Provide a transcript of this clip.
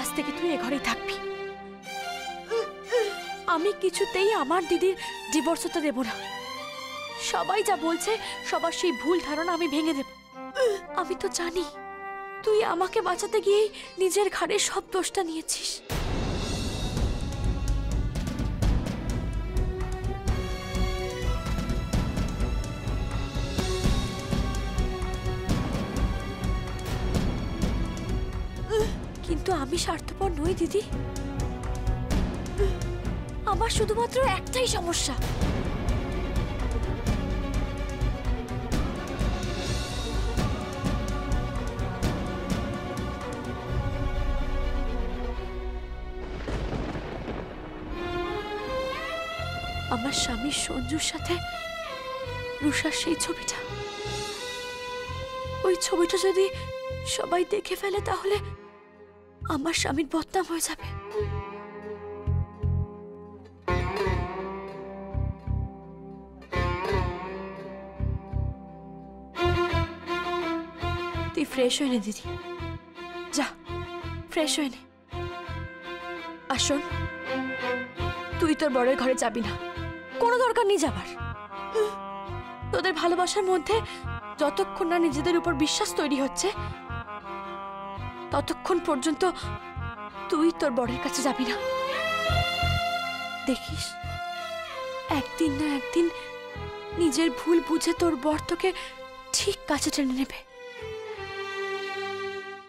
আজ থেকে তুই এ ঘরেই থাকবি। আমি কিছুতেই আমার দিদির ডিভোর্স হতে দেব না। সবাই যা বলছে সবার সেই ভুল ধারণা আমি ভেঙে দেব। আমি তো জানি তুই আমাকে বাঁচাতে গিয়েই নিজের ঘাড়ে সব দোষটা নিয়েছিস। কিন্তু আমি স্বার্থপর নই দিদি। আমার শুধুমাত্র একটাই সমস্যা, আমার স্বামী সঞ্জুর সাথে রুষার সেই ছবিটা। ওই ছবিটা যদি সবাই দেখে ফেলে তাহলে আমার স্বামীর বদনাম হয়ে যাবে। তুই ফ্রেশ হয়ে নে দিদি, যা ফ্রেশ হয়ে নে। আর শোন, তুই তোর বড়ের ঘরে যাবি না, কোনো দরকার নেই যাবার। তোদের ভালোবাসার মধ্যে যতক্ষণ না নিজেদের উপর বিশ্বাস তৈরি হচ্ছে ততক্ষণ পর্যন্ত তুই তোর বড়ের কাছে যাবি না। দেখিস একদিন না একদিন নিজের ভুল বুঝে তোর বর তোকে ঠিক কাছে টেনে নেবে।